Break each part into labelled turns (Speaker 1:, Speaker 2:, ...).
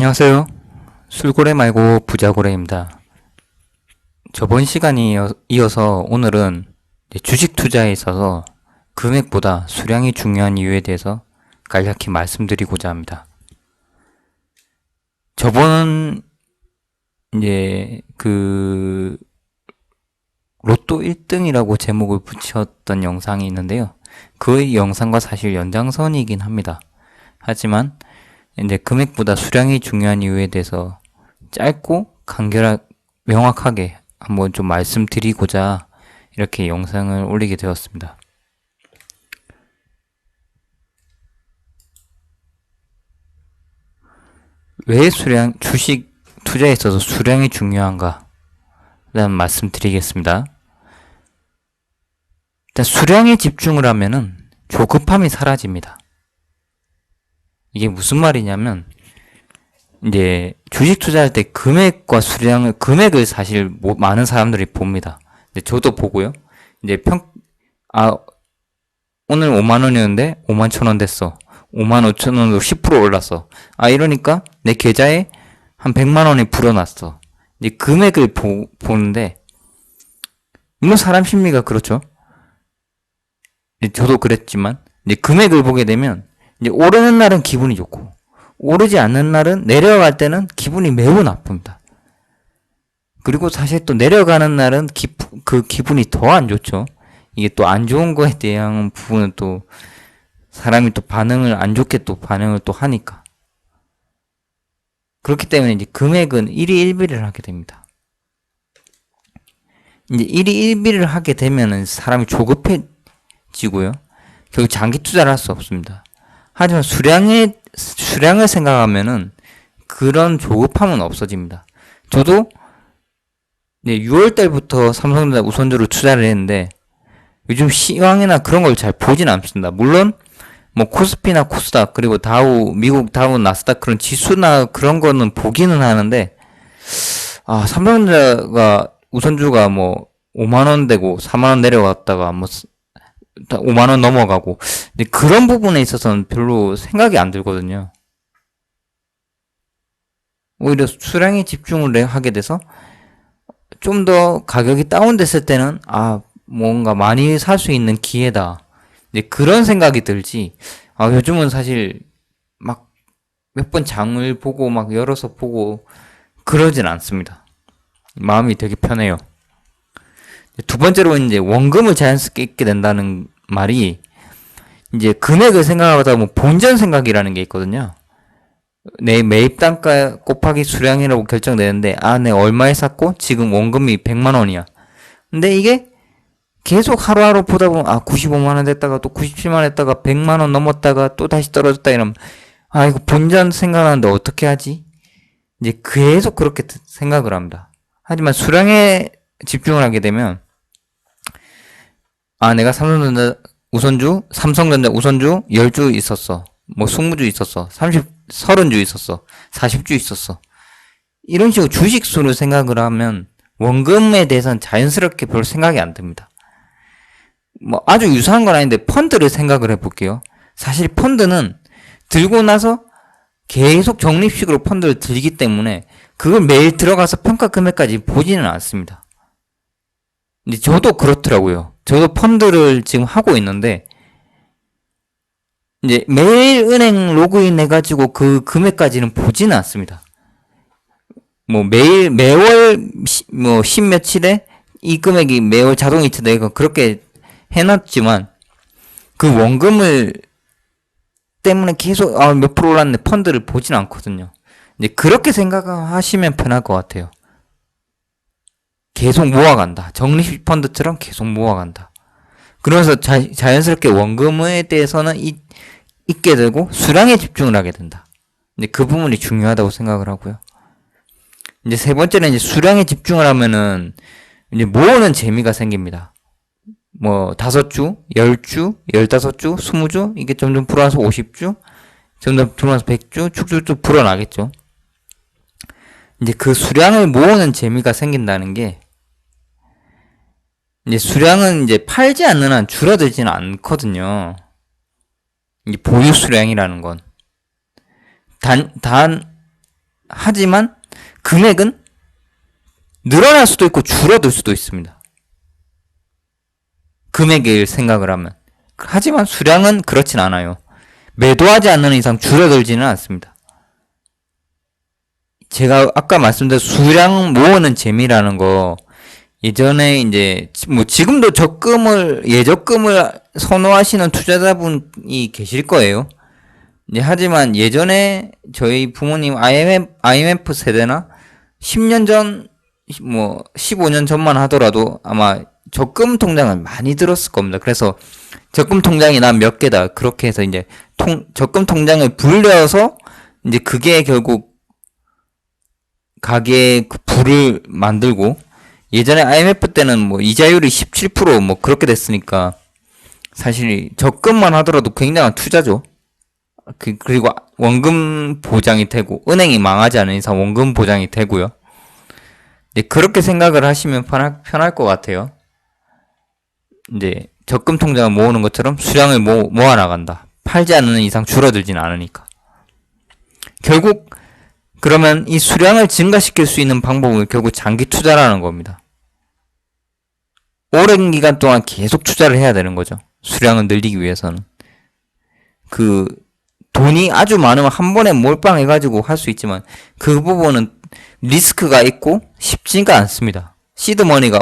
Speaker 1: 안녕하세요. 술고래 말고 부자고래입니다. 저번 시간에 이어서 오늘은 주식 투자에 있어서 금액보다 수량이 중요한 이유에 대해서 간략히 말씀드리고자 합니다. 저번 로또 1등이라고 제목을 붙였던 영상이 있는데요. 그 영상과 사실 연장선이긴 합니다. 하지만 금액보다 수량이 중요한 이유에 대해서 짧고 명확하게 한번 좀 말씀드리고자 이렇게 영상을 올리게 되었습니다. 왜 주식 투자에 있어서 수량이 중요한가? 라는 말씀드리겠습니다. 일단 수량에 집중을 하면은 조급함이 사라집니다. 이게 무슨 말이냐면, 주식 투자할 때 금액과 금액을 사실 많은 사람들이 봅니다. 저도 보고요. 오늘 5만원이었는데 51,000원 됐어. 55,000원으로 10% 올랐어. 이러니까 내 계좌에 한 100만원이 불어났어. 금액을 보는데, 물론 사람 심리가 그렇죠. 저도 그랬지만, 금액을 보게 되면, 오르는 날은 기분이 좋고 오르지 않는 날은 내려갈 때는 기분이 매우 나쁩니다. 그리고 사실 또 내려가는 날은 그 기분이 더 안 좋죠. 이게 또 안 좋은 거에 대한 부분은 또 사람이 또 안 좋게 또 반응을 또 하니까. 그렇기 때문에 금액은 1위 1비를 하게 됩니다. 1위 1비를 하게 되면은 사람이 조급해지고요. 결국 장기 투자를 할 수 없습니다. 하지만 수량을 생각하면은 그런 조급함은 없어집니다. 저도 6월달부터 삼성전자 우선주로 투자를 했는데 요즘 시황이나 그런 걸 잘 보진 않습니다. 물론 코스피나 코스닥 그리고 미국 다우 나스닥 그런 지수나 그런 거는 보기는 하는데 삼성전자가 우선주가 5만원 되고 4만원 내려갔다가 5만원 넘어가고 근데 그런 부분에 있어서는 별로 생각이 안 들거든요. 오히려 수량에 집중을 하게 돼서 좀 더 가격이 다운됐을 때는 뭔가 많이 살 수 있는 기회다. 그런 생각이 들지. 요즘은 사실 몇 번 장을 보고 열어서 보고 그러진 않습니다. 마음이 되게 편해요. 두 번째로 원금을 자연스럽게 잊게 된다는 말이 금액을 생각하다 보면 본전 생각이라는 게 있거든요. 내 매입 단가 곱하기 수량이라고 결정되는데 내가 얼마에 샀고 지금 원금이 100만원이야. 근데 이게 계속 하루하루 보다 보면 95만원 됐다가 또 97만원 됐다가 100만원 넘었다가 또 다시 떨어졌다 이러면 이거 본전 생각하는데 어떻게 하지? 계속 그렇게 생각을 합니다. 하지만 수량에 집중을 하게 되면 내가 삼성전자 우선주 10주 있었어. 20주 있었어. 30주 있었어. 40주 있었어. 이런 식으로 주식수를 생각을 하면 원금에 대해서는 자연스럽게 별 생각이 안 듭니다. 아주 유사한 건 아닌데 펀드를 생각을 해볼게요. 사실 펀드는 들고 나서 계속 적립식으로 펀드를 들기 때문에 그걸 매일 들어가서 평가 금액까지 보지는 않습니다. 근데 저도 그렇더라고요. 저도 펀드를 지금 하고 있는데 매일 은행 로그인 해가지고 그 금액까지는 보지는 않습니다. 매월 십몇칠에 이 금액이 매월 자동 이체되고 그렇게 해놨지만 그 원금을 때문에 계속 몇 프로 올랐네 펀드를 보지는 않거든요. 그렇게 생각하시면 편할 것 같아요. 계속 모아간다. 적립식 펀드처럼 계속 모아간다. 그러면서 자연스럽게 원금에 대해서는 잊게 되고 수량에 집중을 하게 된다. 그 부분이 중요하다고 생각을 하고요. 세 번째는 수량에 집중을 하면은 모으는 재미가 생깁니다. 5주, 10주, 15주, 20주 이게 점점 불어나서 50주, 점점 불어나서 100주, 쭉쭉쭉 불어나겠죠. 그 수량을 모으는 재미가 생긴다는 게 수량은 팔지 않는 한 줄어들지는 않거든요. 보유 수량이라는 건. 하지만 금액은 늘어날 수도 있고 줄어들 수도 있습니다. 금액을 생각을 하면. 하지만 수량은 그렇진 않아요. 매도하지 않는 이상 줄어들지는 않습니다. 제가 아까 말씀드린 수량 모으는 재미라는 거, 예전에 이제 뭐 지금도 예적금을 선호하시는 투자자분이 계실 거예요. 하지만 예전에 저희 부모님 IMF 세대나 10년 전, 뭐 15년 전만 하더라도 아마 적금 통장을 많이 들었을 겁니다. 그래서 적금 통장이 난 몇 개다. 그렇게 해서 이제 적금 통장을 불려서 이제 그게 결국 가게의 그 부를 만들고, 예전에 IMF 때는 뭐 이자율이 17%뭐 그렇게 됐으니까 사실 적금만 하더라도 굉장한 투자죠. 그리고 원금 보장이 되고, 은행이 망하지 않은 이상 원금 보장이 되고요. 네, 그렇게 생각을 하시면 편할 것 같아요. 이제 적금 통장을 모으는 것처럼 수량을 모아 나간다. 팔지 않는 이상 줄어들진 않으니까. 결국 그러면 이 수량을 증가시킬 수 있는 방법은 결국 장기 투자라는 겁니다. 오랜 기간 동안 계속 투자를 해야 되는 거죠. 수량을 늘리기 위해서는. 돈이 아주 많으면 한 번에 몰빵해가지고 할 수 있지만, 그 부분은 리스크가 있고 쉽지가 않습니다. 시드머니가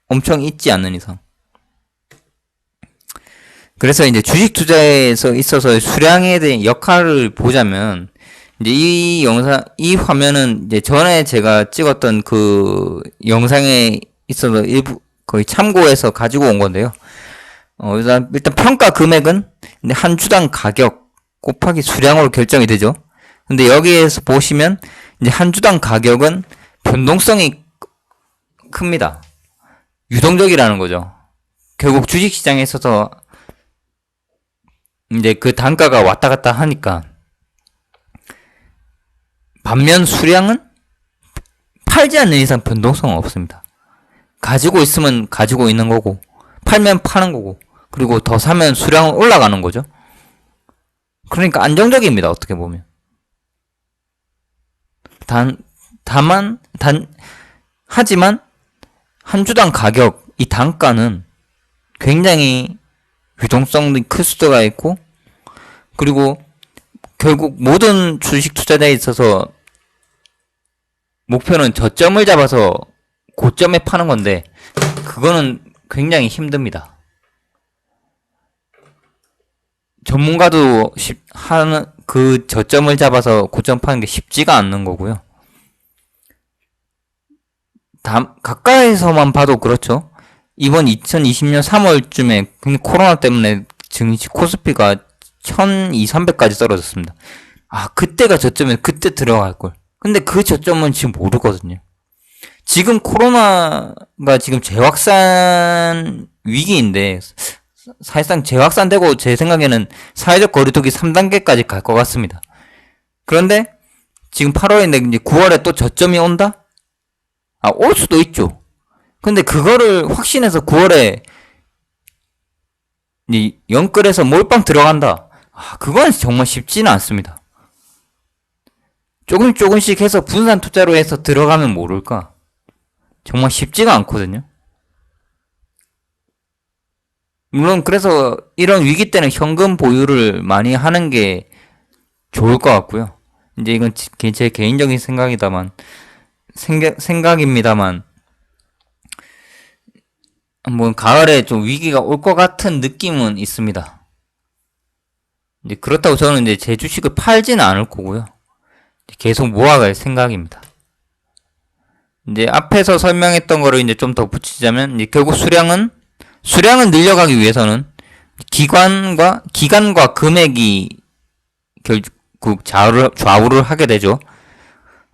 Speaker 1: 엄청 있지 않는 이상. 그래서 이제 주식 투자에서 있어서 수량에 대한 역할을 보자면, 이제 이 화면은 이제 전에 제가 찍었던 그 영상에 있어서 일부 거의 참고해서 가지고 온 건데요. 일단 평가 금액은 한 주당 가격 곱하기 수량으로 결정이 되죠. 근데 여기에서 보시면 이제 한 주당 가격은 변동성이 큽니다. 유동적이라는 거죠. 결국 주식시장에 있어서 이제 그 단가가 왔다 갔다 하니까. 반면 수량은 팔지 않는 이상 변동성은 없습니다. 가지고 있으면 가지고 있는 거고, 팔면 파는 거고, 그리고 더 사면 수량은 올라가는 거죠. 그러니까 안정적입니다, 어떻게 보면. 하지만 한 주당 가격, 이 단가는 굉장히 유동성도 클 수가 있고, 그리고 결국 모든 주식 투자자에 있어서 목표는 저점을 잡아서 고점에 파는 건데, 그거는 굉장히 힘듭니다. 전문가도 하는 그 저점을 잡아서 고점 파는 게 쉽지가 않는 거고요. 가까이서만 봐도 그렇죠. 이번 2020년 3월쯤에 코로나 때문에 증시 코스피가 1200~300까지 떨어졌습니다. 그때가 저점에 그때 들어갈 걸. 근데 그 저점은 지금 모르거든요. 지금 코로나가 지금 재확산 위기인데, 사실상 재확산되고 제 생각에는 사회적 거리두기 3단계까지 갈 것 같습니다. 그런데 지금 8월인데 이제 9월에 또 저점이 온다? 올 수도 있죠. 근데 그거를 확신해서 9월에 영끌에서 몰빵 들어간다. 그건 정말 쉽지는 않습니다. 조금씩 해서 분산 투자로 해서 들어가면 모를까. 정말 쉽지가 않거든요. 물론 그래서 이런 위기 때는 현금 보유를 많이 하는 게 좋을 것 같고요. 이제 이건 제 개인적인 생각입니다만, 한번 가을에 좀 위기가 올 것 같은 느낌은 있습니다. 이제 그렇다고 저는 이제 제 주식을 팔지는 않을 거고요. 계속 모아갈 생각입니다. 이제 앞에서 설명했던 거를 이제 좀 더 붙이자면, 이제 결국 수량은 늘려가기 위해서는 기간과 금액이 결국 좌우를 하게 되죠.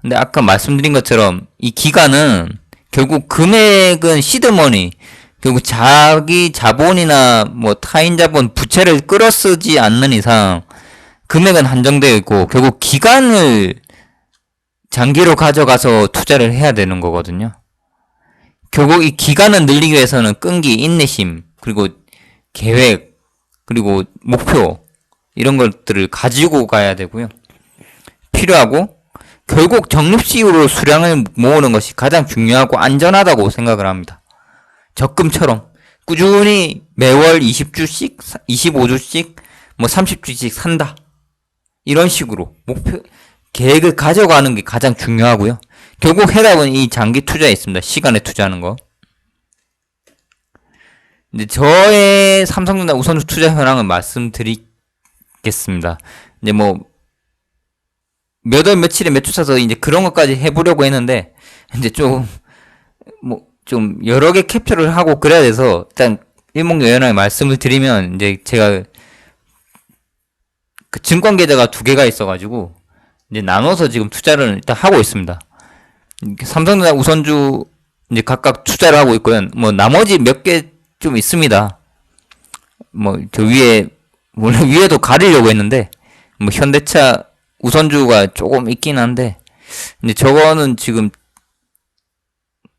Speaker 1: 근데 아까 말씀드린 것처럼 이 기간은 결국 금액은 시드머니, 결국 자기 자본이나 뭐 타인 자본, 부채를 끌어쓰지 않는 이상 금액은 한정되어 있고, 결국 기간을 장기로 가져가서 투자를 해야 되는 거거든요. 결국 이 기간을 늘리기 위해서는 끈기, 인내심, 그리고 계획, 그리고 목표, 이런 것들을 가지고 가야 되고요. 필요하고, 결국 적립식으로 수량을 모으는 것이 가장 중요하고 안전하다고 생각을 합니다. 적금처럼 꾸준히 매월 20주씩, 25주씩, 뭐 30주씩 산다. 이런 식으로 계획을 가져가는 게 가장 중요하고요. 결국 해답은 이 장기 투자에 있습니다. 시간에 투자하는 거. 이제 저의 삼성전자 우선주 투자 현황을 말씀드리겠습니다. 이제 뭐 몇 월 며칠에 몇 주 사서 이제 그런 것까지 해보려고 했는데 이제 좀 여러 개 캡처를 하고 그래야 돼서 일단 일목요연하게 말씀을 드리면 이제 제가 그 증권 계좌가 두 개가 있어가지고 이제 나눠서 지금 투자를 일단 하고 있습니다. 삼성전자 우선주 이제 각각 투자를 하고 있고요. 뭐 나머지 몇 개 좀 있습니다. 뭐 저 위에 원래 위에도 가리려고 했는데 뭐 현대차 우선주가 조금 있긴 한데 근데 저거는 지금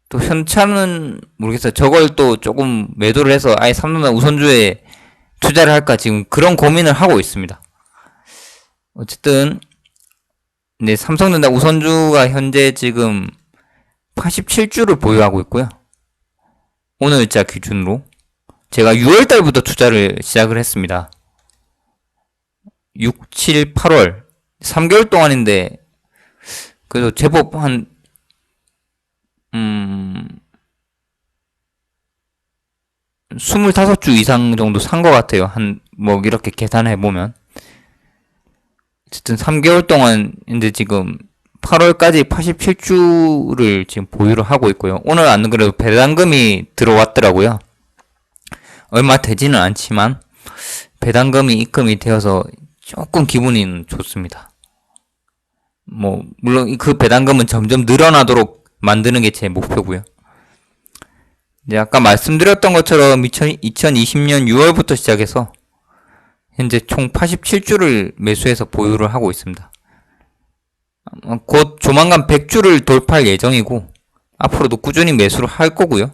Speaker 1: 또 현차는 모르겠어요. 저걸 또 조금 매도를 해서 아예 삼성전자 우선주에 투자를 할까 지금 그런 고민을 하고 있습니다. 어쨌든 네, 삼성전자 우선주가 현재 지금 87주를 보유하고 있고요. 오늘자 기준으로 제가 6월달부터 투자를 시작을 했습니다. 6, 7, 8월 3개월 동안인데 그래도 제법 한 25주 이상 정도 산 것 같아요. 뭐 이렇게 계산해보면 어쨌든 3개월 동안 이제 지금 8월까지 87주를 지금 보유를 하고 있고요. 오늘 안 그래도 배당금이 들어왔더라고요. 얼마 되지는 않지만 배당금이 입금이 되어서 조금 기분이 좋습니다. 뭐 물론 그 배당금은 점점 늘어나도록 만드는 게 제 목표고요. 이제 아까 말씀드렸던 것처럼 2020년 6월부터 시작해서 현재 총 87주를 매수해서 보유를 하고 있습니다. 곧 조만간 100주를 돌파할 예정이고 앞으로도 꾸준히 매수를 할 거고요.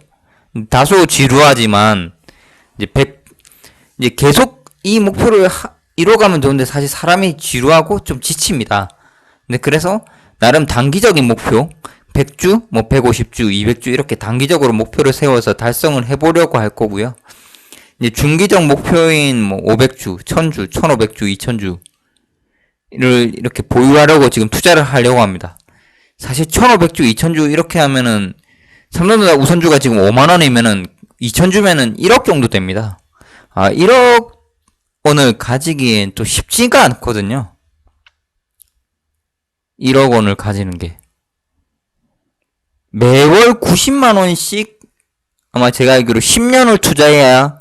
Speaker 1: 다소 지루하지만 이제 계속 이 목표를 이뤄가면 좋은데 사실 사람이 지루하고 좀 지칩니다. 근데 그래서 나름 단기적인 목표 100주, 뭐 150주, 200주 이렇게 단기적으로 목표를 세워서 달성을 해보려고 할 거고요. 이제 중기적 목표인 뭐 500주, 1000주, 1500주, 2000주를 이렇게 보유하려고 지금 투자를 하려고 합니다. 사실 1500주, 2000주 이렇게 하면은 삼성전자 우선주가 지금 5만원이면은 2000주면은 1억 정도 됩니다. 1억 원을 가지기엔 또 쉽지가 않거든요. 1억 원을 가지는 게. 매월 90만원씩 아마 제가 알기로 10년을 투자해야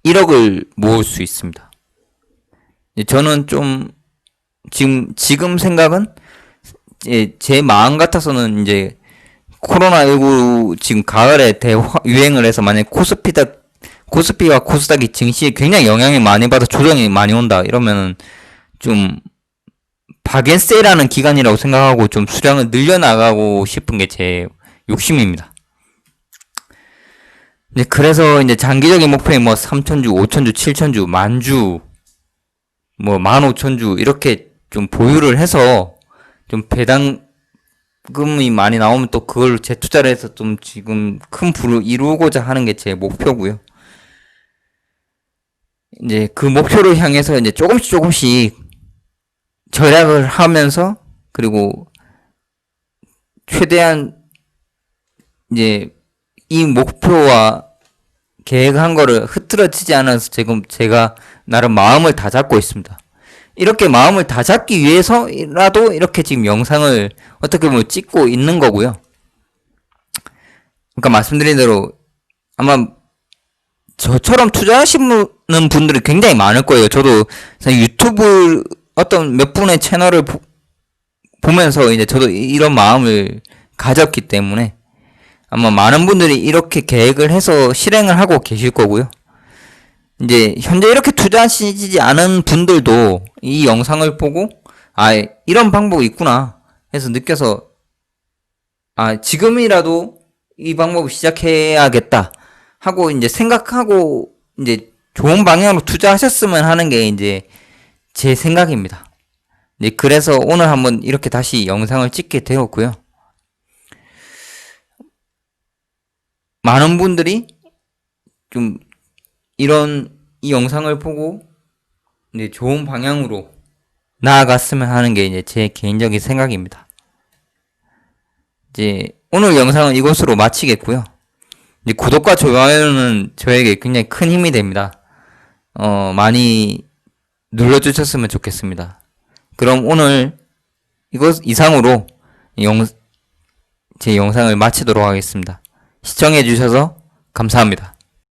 Speaker 1: 1억을 모을 수 있습니다. 저는 좀 지금 생각은 제 마음 같아서는 이제 코로나19 지금 가을에 대유행을 해서 만약에 코스피와 코스닥이 증시에 굉장히 영향이 많이 받아 조정이 많이 온다 이러면은 좀 박앤세라는 기간이라고 생각하고 좀 수량을 늘려나가고 싶은 게 제 욕심입니다. 이제 그래서 이제 장기적인 목표인 뭐 3000주, 5000주, 7000주, 만주, 뭐 15000주 이렇게 좀 보유를 해서 좀 배당금이 많이 나오면 또 그걸 재투자를 해서 좀 지금 큰 부를 이루고자 하는 게 제 목표고요. 이제 그 목표를 향해서 이제 조금씩 절약을 하면서 그리고 최대한 이제 이 목표와 계획한 거를 흐트러지지 않아서 지금 제가 나름 마음을 다잡고 있습니다. 이렇게 마음을 다잡기 위해서라도 이렇게 지금 영상을 어떻게 보면 찍고 있는 거고요. 그러니까 말씀드린 대로 아마 저처럼 투자하시는 분들이 굉장히 많을 거예요. 저도 유튜브 어떤 몇 분의 채널을 보면서 이제 저도 이런 마음을 가졌기 때문에 아마 많은 분들이 이렇게 계획을 해서 실행을 하고 계실 거고요. 이제 현재 이렇게 투자하시지 않은 분들도 이 영상을 보고 이런 방법이 있구나 해서 느껴서 지금이라도 이 방법을 시작해야겠다 하고 이제 생각하고 이제 좋은 방향으로 투자하셨으면 하는 게 이제 제 생각입니다. 이제 그래서 오늘 한번 이렇게 다시 영상을 찍게 되었고요. 많은 분들이 좀 이 영상을 보고 이제 좋은 방향으로 나아갔으면 하는 게 이제 제 개인적인 생각입니다. 이제 오늘 영상은 이것으로 마치겠고요. 이제 구독과 좋아요는 저에게 굉장히 큰 힘이 됩니다. 많이 눌러주셨으면 좋겠습니다. 그럼 오늘 이상으로 제 영상을 마치도록 하겠습니다. 시청해주셔서 감사합니다.